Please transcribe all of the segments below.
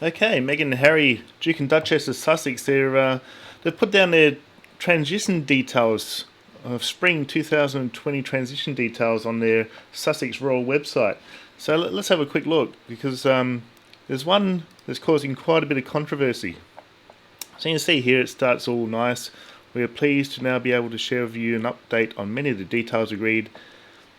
Okay, Meghan and Harry, Duke and Duchess of Sussex, they've put down their transition details of spring 2020 transition details on their Sussex Royal website. So let's have a quick look because there's one that's causing quite a bit of controversy. So you can see here it starts all nice. We are pleased to now be able to share with you an update on many of the details agreed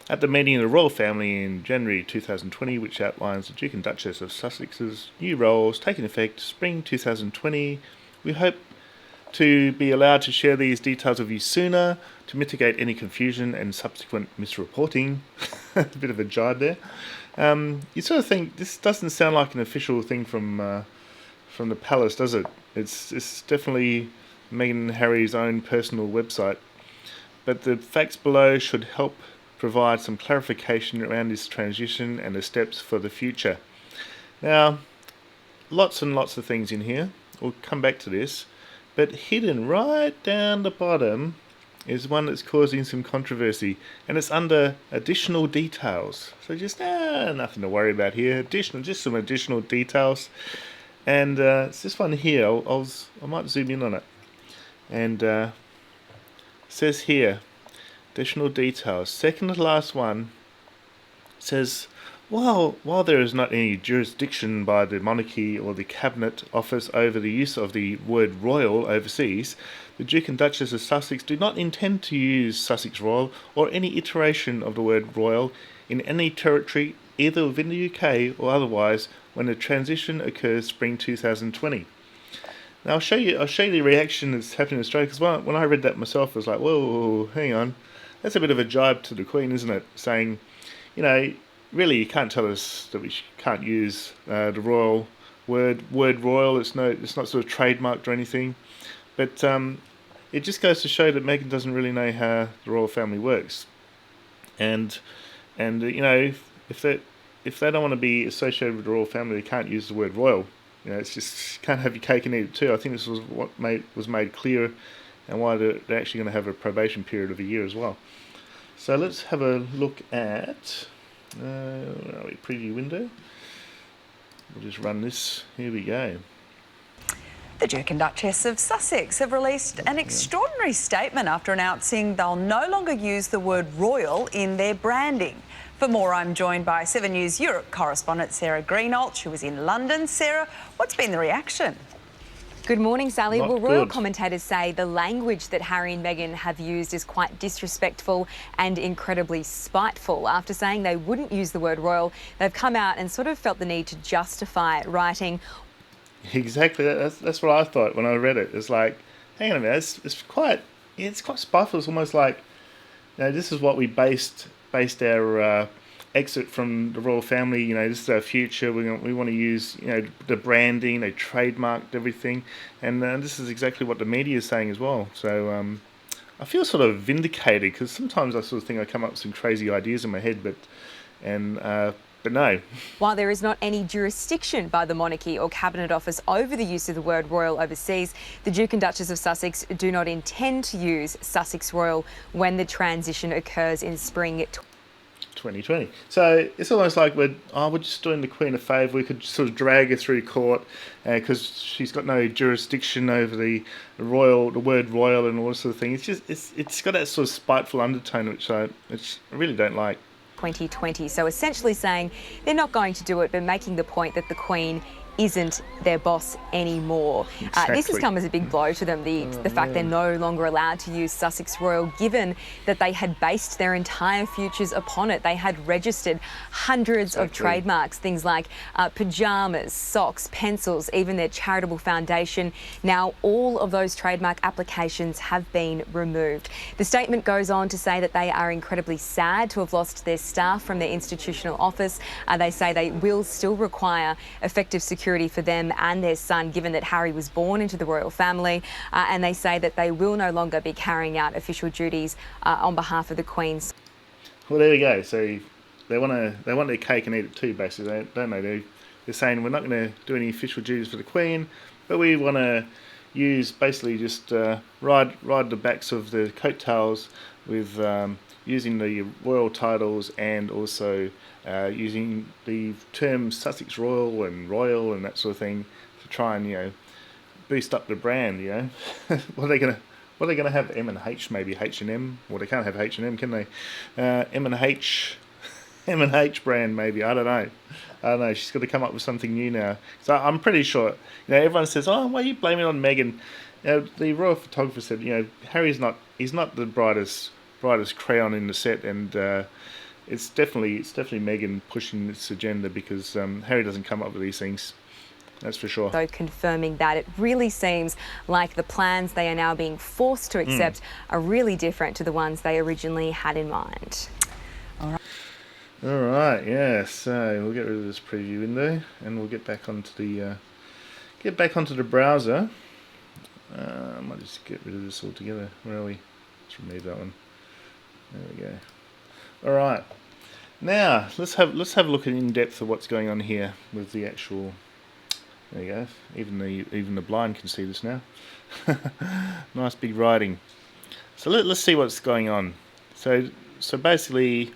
at the meeting of the royal family in January 2020, which outlines the Duke and Duchess of Sussex's new roles taking effect spring 2020. We hope to be allowed to share these details with you sooner to mitigate any confusion and subsequent misreporting. A bit of a jibe there. You sort of think this doesn't sound like an official thing from the palace, does it? It's definitely Meghan and Harry's own personal website. But the facts below should help provide some clarification around this transition and the steps for the future. Now, lots and lots of things in here. We'll come back to this. But hidden right down the bottom is one that's causing some controversy, and it's under additional details. So just nothing to worry about here. Just some additional details, and it's this one here. I might zoom in on it, and it says here, additional details. Second to last one says, while there is not any jurisdiction by the monarchy or the cabinet office over the use of the word royal overseas, the Duke and Duchess of Sussex do not intend to use Sussex Royal or any iteration of the word royal in any territory, either within the UK or otherwise, when the transition occurs spring 2020. Now I'll show you the reaction that's happening in Australia, because when I read that myself, I was like, whoa, hang on. That's a bit of a jibe to the Queen, isn't it? Saying, really, you can't tell us that we can't use the royal word royal. It's not sort of trademarked or anything. But it just goes to show that Meghan doesn't really know how the royal family works. And if they don't want to be associated with the royal family, they can't use the word royal. It's just can't have your cake and eat it too. I think this was what was made clear, and why they're actually going to have a probation period of a year as well. So let's have a look at preview window. We'll just run this. Here we go. The Duke and Duchess of Sussex have released an extraordinary statement after announcing they'll no longer use the word royal in their branding. For more, I'm joined by 7 News Europe correspondent Sarah Greenhalgh, who is in London. Sarah, what's been the reaction? Good morning, Sally. Not well, royal good. Commentators say the language that Harry and Meghan have used is quite disrespectful and incredibly spiteful. After saying they wouldn't use the word royal, they've come out and sort of felt the need to justify it, writing, Exactly. That's what I thought when I read it. It's like, hang on a minute. It's quite spiteful. It's almost like, this is what we based our exit from the royal family. This is our future. We want to use the branding. They trademarked everything, and this is exactly what the media is saying as well. So I feel sort of vindicated, because sometimes I sort of think I come up with some crazy ideas in my head, but no. while there is not any jurisdiction by the monarchy or cabinet office over the use of the word royal overseas, the Duke and Duchess of Sussex do not intend to use Sussex Royal when the transition occurs in spring 2020. So it's almost like we're just doing the Queen a favour. We could sort of drag her through court because she's got no jurisdiction over the word royal and all this sort of thing. It's got that sort of spiteful undertone, which I really don't like. 2020. So essentially saying they're not going to do it, but making the point that the Queen isn't their boss anymore. Exactly. This has come as a big blow to them, the fact they're no longer allowed to use Sussex Royal, given that they had based their entire futures upon it. They had registered hundreds of trademarks, things like pyjamas, socks, pencils, even their charitable foundation. Now all of those trademark applications have been removed. The statement goes on to say that they are incredibly sad to have lost their staff from their institutional office. They say they will still require effective security for them and their son, given that Harry was born into the royal family, and they say that they will no longer be carrying out official duties on behalf of the Queen. Well, there we go. So they want their cake and eat it too, basically, don't they? They're saying we're not going to do any official duties for the Queen, but we want to use basically just ride the backs of the coattails with using the royal titles and also using the term Sussex Royal and Royal and that sort of thing to try and boost up the brand. What are they gonna have? M and H, maybe H&M. Well, they can't have H&M, can they? M and H. M&H brand, maybe. I don't know. She's got to come up with something new now. So I'm pretty sure. Everyone says, "Oh, why are you blaming it on Meghan?" The royal photographer said, Harry's not. He's not the brightest crayon in the set, and it's definitely Meghan pushing this agenda because Harry doesn't come up with these things. That's for sure. So confirming that it really seems like the plans they are now being forced to accept are really different to the ones they originally had in mind. All right, yeah. So we'll get rid of this preview window, and we'll get back onto the browser. I might just get rid of this altogether. Where are we? Let's remove that one. There we go. All right. Now let's have a look in depth of what's going on here with the actual. There you go. Even the blind can see this now. Nice big writing. So let's see what's going on. So basically.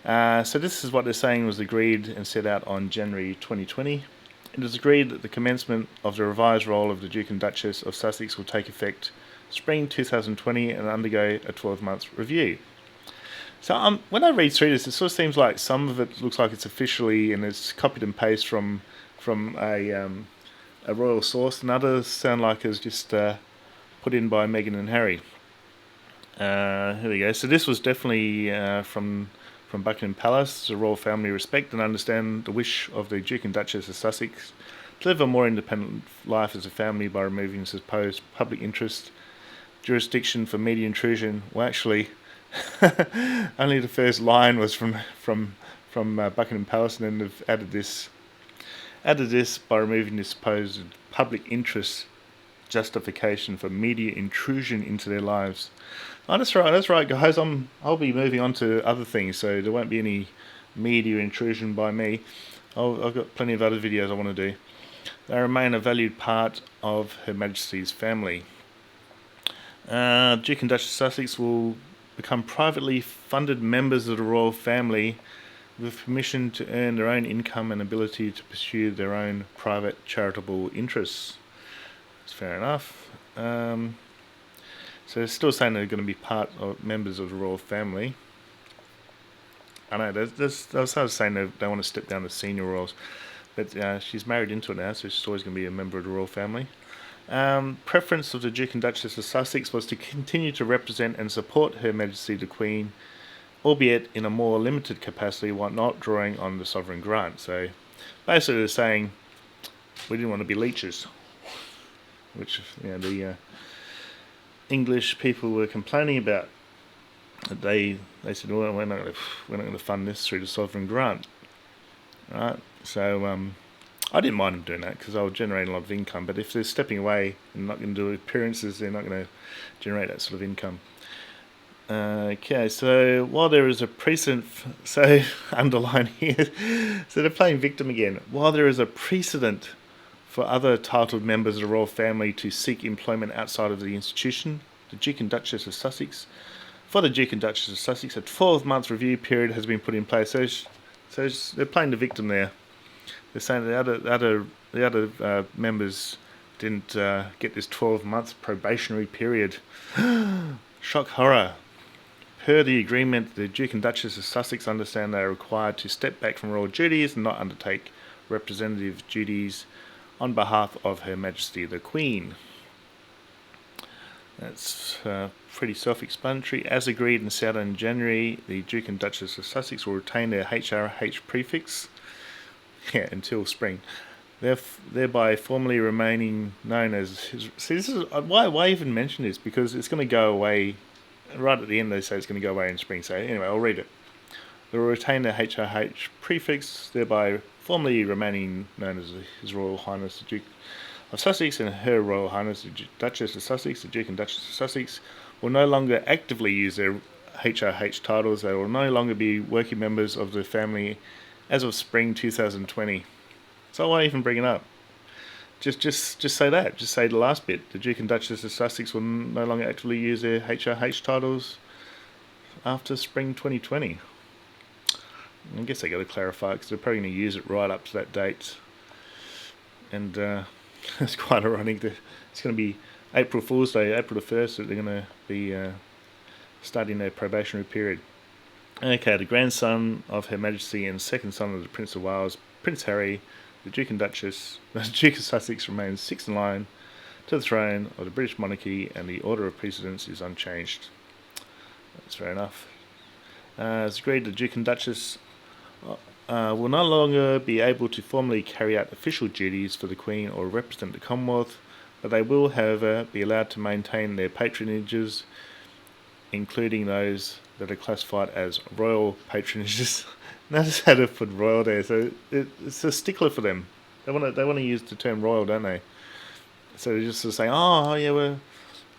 So this is what they're saying was agreed and set out on January 2020. It is agreed that the commencement of the revised role of the Duke and Duchess of Sussex will take effect spring 2020 and undergo a 12-month review. So when I read through this, it sort of seems like some of it looks like it's officially and it's copied and pasted from a royal source, and others sound like it's just put in by Meghan and Harry. Here we go. So this was definitely from Buckingham Palace. The royal family respect and understand the wish of the Duke and Duchess of Sussex to live a more independent life as a family by removing supposed public interest jurisdiction for media intrusion. Well, actually, only the first line was from Buckingham Palace, and then they've added this by removing this supposed public interest justification for media intrusion into their lives. Oh, that's right, guys. I'll be moving on to other things, so there won't be any media intrusion by me. I've got plenty of other videos I want to do. They remain a valued part of Her Majesty's family. Duke and Duchess of Sussex will become privately funded members of the royal family with permission to earn their own income and ability to pursue their own private charitable interests. That's fair enough. So they're still saying they're going to be members of the royal family. I know, they were saying they want to step down to senior royals, but she's married into it now, so she's always going to be a member of the royal family. Preference of the Duke and Duchess of Sussex was to continue to represent and support Her Majesty the Queen, albeit in a more limited capacity while not drawing on the sovereign grant. So basically they're saying we didn't want to be leeches, which the English people were complaining about. They said, well, we're not going to fund this through the sovereign grant, right? So I didn't mind them doing that because I'll generate a lot of income. But if they're stepping away and not going to do appearances, they're not going to generate that sort of income. Okay, so while there is a precedent, so underline here, so they're playing victim again. While there is a precedent for other titled members of the royal family to seek employment outside of the institution, the Duke and Duchess of Sussex, for the Duke and Duchess of Sussex, a 12-month review period has been put in place. So they're playing the victim there. They're saying the other members didn't get this 12-month probationary period. Shock horror. Per the agreement, the Duke and Duchess of Sussex understand they are required to step back from royal duties and not undertake representative duties on behalf of Her Majesty the Queen. That's pretty self-explanatory. As agreed and set in January, the Duke and Duchess of Sussex will retain their HRH prefix until spring, thereby formally remaining known as his. See, this is why even mention this, because it's going to go away. Right at the end, they say it's going to go away in spring. So anyway, I'll read it. They will retain their HRH prefix, thereby formally remaining known as His Royal Highness the Duke of Sussex and Her Royal Highness the Duchess of Sussex. The Duke and Duchess of Sussex will no longer actively use their HRH titles. They will no longer be working members of the family as of spring 2020. So why even bring it up? Just say that. Just say the last bit. The Duke and Duchess of Sussex will no longer actively use their HRH titles after spring 2020. I guess they got to clarify because they're probably going to use it right up to that date. And it's quite ironic that it's going to be April Fool's Day, April the 1st, that they're going to be starting their probationary period. Okay, the grandson of Her Majesty and second son of the Prince of Wales, Prince Harry, the Duke and Duchess, the Duke of Sussex remains sixth in line to the throne of the British monarchy, and the order of precedence is unchanged. That's fair enough. As agreed, the Duke and Duchess will no longer be able to formally carry out official duties for the Queen or represent the Commonwealth, but they will, however, be allowed to maintain their patronages, including those that are classified as royal patronages. Notice how to put royal there, so it's a stickler for them. They want to use the term royal, don't they? So they're just sort of saying, oh yeah,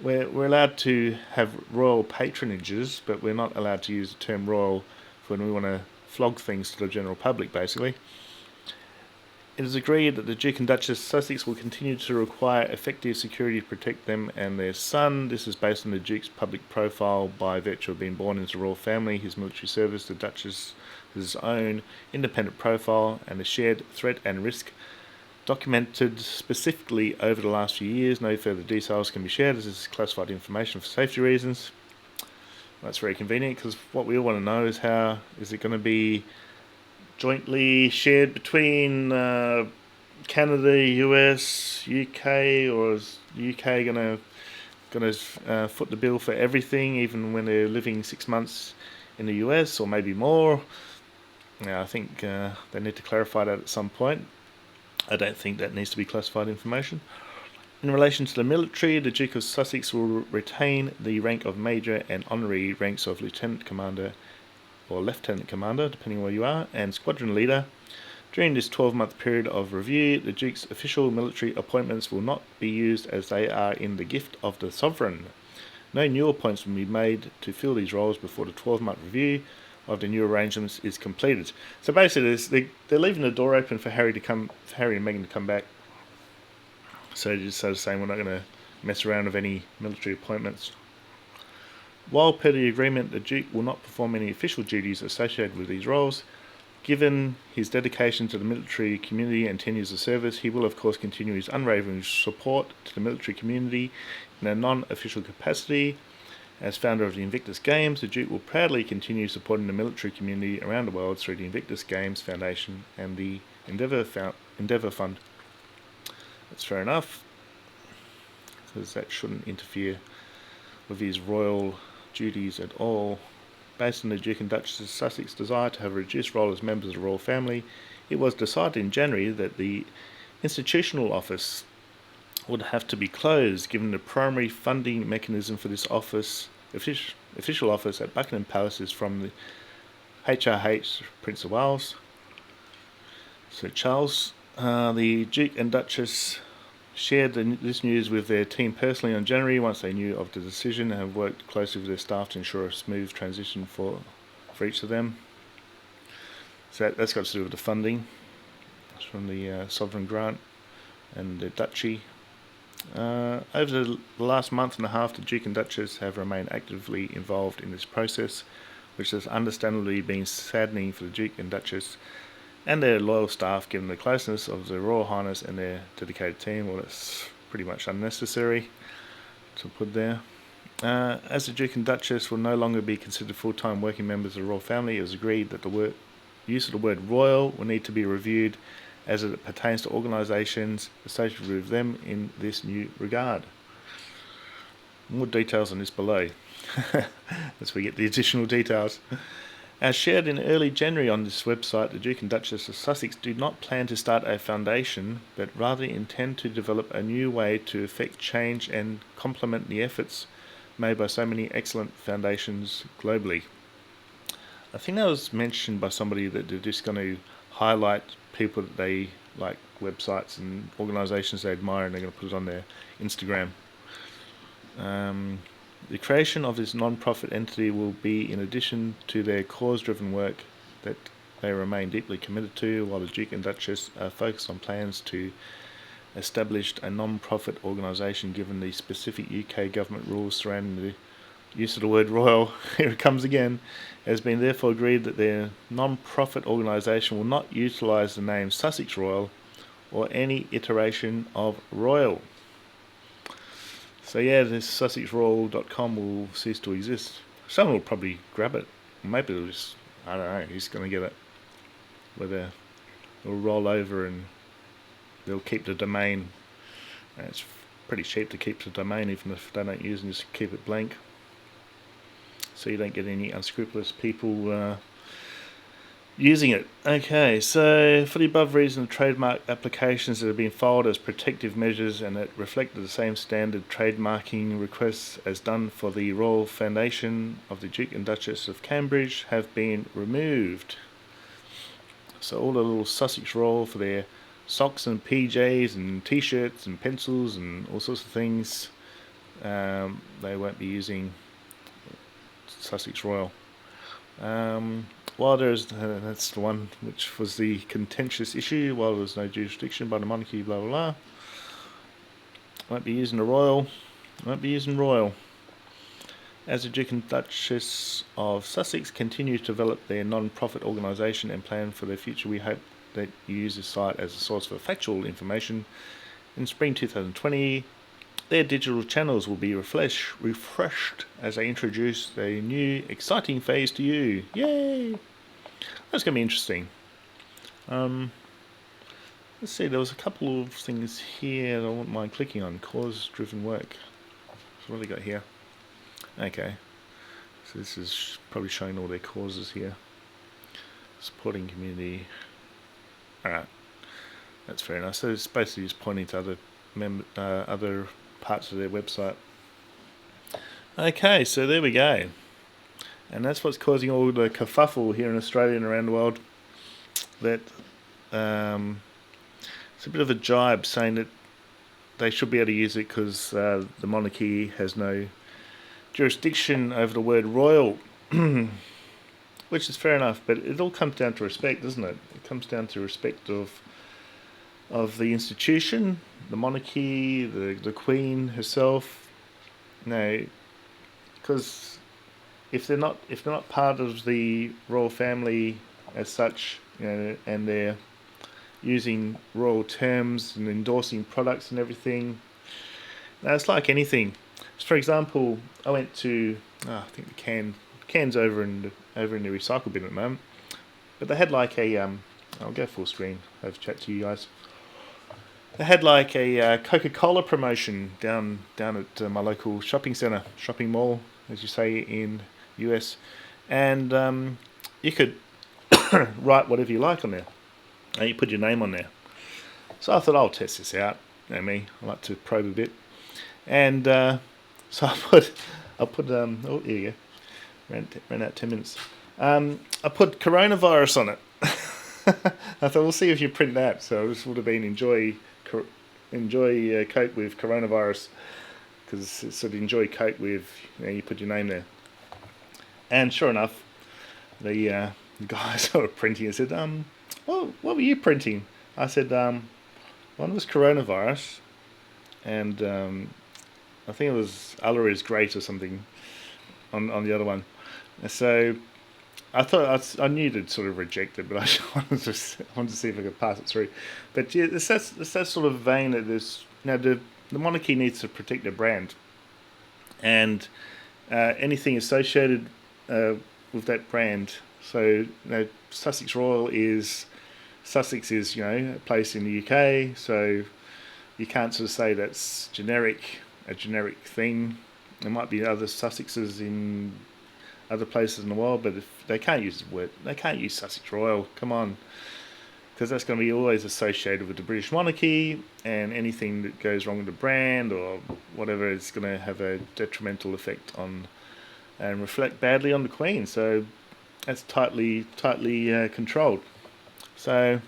we're allowed to have royal patronages, but we're not allowed to use the term royal when we want to flog things to the general public, basically. It is agreed that the Duke and Duchess of Sussex will continue to require effective security to protect them and their son. This is based on the Duke's public profile by virtue of being born into the royal family, his military service, the Duchess's own independent profile, and the shared threat and risk documented specifically over the last few years. No further details can be shared as this is classified information for safety reasons. That's very convenient because what we all want to know is how is it going to be jointly shared between Canada, US, UK, or is UK gonna foot the bill for everything, even when they're living 6 months in the US or maybe more? Yeah, I think they need to clarify that at some point. I don't think that needs to be classified information. In relation to the military, the Duke of Sussex will retain the rank of Major and honorary ranks of Lieutenant Commander or Lieutenant Commander, depending where you are, and Squadron Leader. During this 12-month period of review, the Duke's official military appointments will not be used as they are in the gift of the Sovereign. No new appointments will be made to fill these roles before the 12-month review of the new arrangements is completed. So basically, they're leaving the door open for Harry and Meghan to come back. So they're just sort of saying we're not going to mess around with any military appointments. While per the agreement, the Duke will not perform any official duties associated with these roles. Given his dedication to the military community and 10 years of service, he will of course continue his unwavering support to the military community in a non-official capacity. As founder of the Invictus Games, the Duke will proudly continue supporting the military community around the world through the Invictus Games Foundation and the Endeavour Fund. That's fair enough, because that shouldn't interfere with his royal duties at all. Based on the Duke and Duchess of Sussex desire to have a reduced role as members of the royal family, it was decided in January that the institutional office would have to be closed, given the primary funding mechanism for this office, official office at Buckingham Palace, is from the HRH, Prince of Wales, Sir Charles. The Duke and Duchess shared this news with their team personally on January once they knew of the decision, and have worked closely with their staff to ensure a smooth transition for each of them. So that's got to do with the funding. It's from the sovereign grant and the duchy. Over the last month and a half, the Duke and Duchess have remained actively involved in this process, which has understandably been saddening for the Duke and Duchess and their loyal staff, given the closeness of the Royal Highness and their dedicated team. Well, it's pretty much unnecessary to put there. As the Duke and Duchess will no longer be considered full-time working members of the royal family, it was agreed that the use of the word royal will need to be reviewed as it pertains to organisations associated with them in this new regard. More details on this below, as we get the additional details. As shared in early January on this website, the Duke and Duchess of Sussex do not plan to start a foundation, but rather intend to develop a new way to effect change and complement the efforts made by so many excellent foundations globally. I think that was mentioned by somebody that they're just going to highlight people that they like, websites and organisations they admire, and they're going to put it on their Instagram. The creation of this non-profit entity will be in addition to their cause-driven work that they remain deeply committed to, while the Duke and Duchess are focused on plans to establish a non-profit organisation given the specific UK government rules surrounding the use of the word royal, here it comes again, has been therefore agreed that their non-profit organisation will not utilise the name Sussex Royal or any iteration of royal. So yeah, this sussexroyal.com will cease to exist. Someone will probably grab it. Maybe it'll just, I don't know, he's going to get it. Whether it'll roll over and they'll keep the domain. It's pretty cheap to keep the domain, even if they don't use it, just keep it blank. So you don't get any unscrupulous people using it. Okay, so for the above reason, the trademark applications that have been filed as protective measures and that reflected the same standard trademarking requests as done for the Royal Foundation of the Duke and Duchess of Cambridge have been removed. So all the little Sussex Royal for their socks and PJs and t-shirts and pencils and all sorts of things, they won't be using Sussex Royal. While there's, that's the one which was the contentious issue, while there's no jurisdiction by the monarchy, blah blah blah, won't be using the royal, won't be using royal. As the Duke and Duchess of Sussex continue to develop their non-profit organisation and plan for their future, we hope that you use this site as a source for factual information. In spring 2020, their digital channels will be refreshed as they introduce a new exciting phase to you. Yay! That's going to be interesting. Let's see, there was a couple of things here that I wouldn't mind clicking on. Cause-driven work. So what have they got here? Okay. So this is probably showing all their causes here. Supporting community. Alright. That's fair enough. So it's basically just pointing to other parts of their website. Okay, so there we go. And that's what's causing all the kerfuffle here in Australia and around the world. That it's a bit of a jibe saying that they should be able to use it because the monarchy has no jurisdiction over the word royal. Which is fair enough, but it all comes down to respect, doesn't it? It comes down to respect of the institution, the monarchy, the Queen herself. No, because if they're not part of the royal family as such, you know, and they're using royal terms and endorsing products and everything, now it's like anything. So for example, I went to I think the can's over in the recycle bin at the moment, but they had like a I'll go full screen, have a chat to you guys. They had like a Coca-Cola promotion down at my local shopping mall, as you say in US, and you could write whatever you like on there, and you put your name on there. So I thought I'll test this out. You know me, I like to probe a bit, and so I put oh here you go, ran out 10 minutes. I put coronavirus on it. I thought we'll see if you print that. So this would have been enjoy Coke with coronavirus, because it sort of enjoy Coke with, you know, you put your name there. And sure enough, the guy sort of printing and said, what were you printing? I said, one was coronavirus, and I think it was Allah is great or something on the other one. So I thought I knew to sort of reject it, but I wanted to see if I could pass it through. But yeah, it's that sort of vein that there's, you know, the monarchy needs to protect their brand, and anything associated with that brand. So, you know, Sussex Royal is you know, a place in the UK, so you can't sort of say that's a generic thing. There might be other Sussexes in other places in the world, but if they can't use the word, they can't use Sussex Royal. Come on, because that's going to be always associated with the British monarchy, and anything that goes wrong with the brand or whatever is going to have a detrimental effect on and reflect badly on the Queen. So that's tightly controlled. So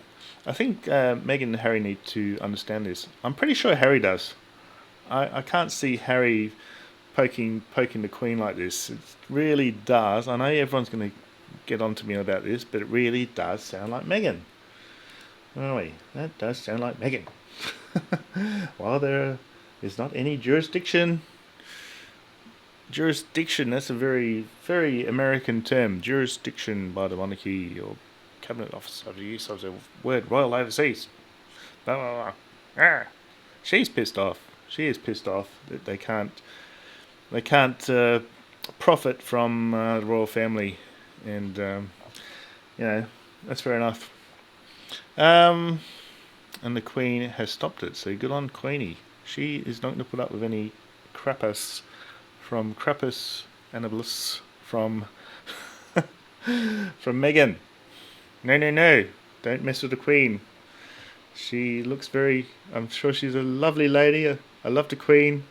I think Meghan and Harry need to understand this. I'm pretty sure Harry does. I can't see Harry poking the Queen like this. It really does. I know everyone's going to get on to me about this, but it really does sound like Meghan. Anyway, that does sound like Meghan. While there is not any jurisdiction jurisdiction, that's a very, very American term. Jurisdiction by the monarchy or cabinet office of the use of the word royal overseas. Blah, blah, blah. She's pissed off. She is pissed off that they can't profit from the royal family, and that's fair enough. And the Queen has stopped it, so good on Queenie. She is not going to put up with any crapus Annablis from Meghan. No, don't mess with the Queen. She looks I'm sure she's a lovely lady. I love the Queen,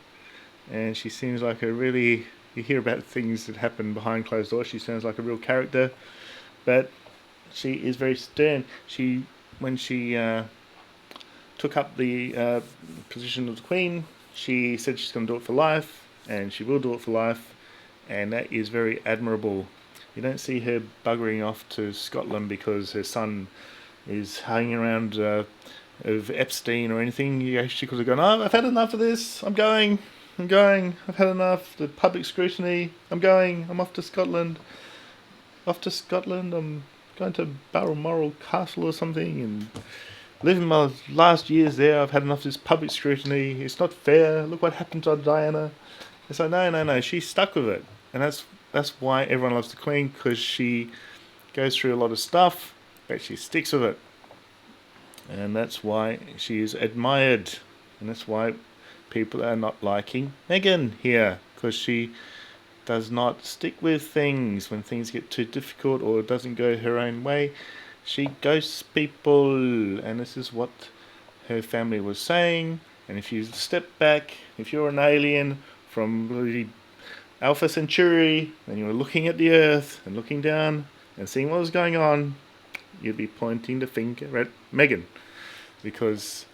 and she seems like you hear about things that happen behind closed doors, she sounds like a real character, but she is very stern. When she took up the position of the Queen, she said she's going to do it for life, and she will do it for life, and that is very admirable. You don't see her buggering off to Scotland because her son is hanging around of Epstein or anything. She could have gone, oh, I've had enough of this, I'm going, I've had enough, the public scrutiny, I'm off to Scotland, I'm going to Balmoral Castle or something and living my last years there. I've had enough of this public scrutiny, it's not fair, look what happened to Diana. It's like, no, she's stuck with it, and that's why everyone loves the Queen, because she goes through a lot of stuff, but she sticks with it. And that's why she is admired. And that's why people are not liking Meghan here, because she does not stick with things when things get too difficult or doesn't go her own way. She ghosts people, and this is what her family was saying. And if you step back, if you're an alien from the Alpha Centauri, and you were looking at the Earth and looking down and seeing what was going on, you'd be pointing the finger at Meghan, because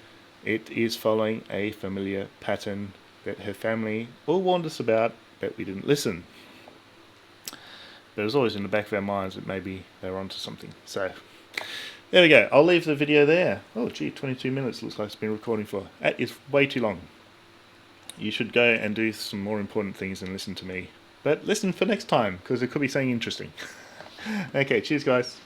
it is following a familiar pattern that her family all warned us about, but we didn't listen. But it was always in the back of our minds that maybe they were onto something. So there we go. I'll leave the video there. Oh gee, 22 minutes looks like it's been recording for. That is way too long. You should go and do some more important things than listen to me. But listen for next time, because it could be something interesting. Okay, cheers guys.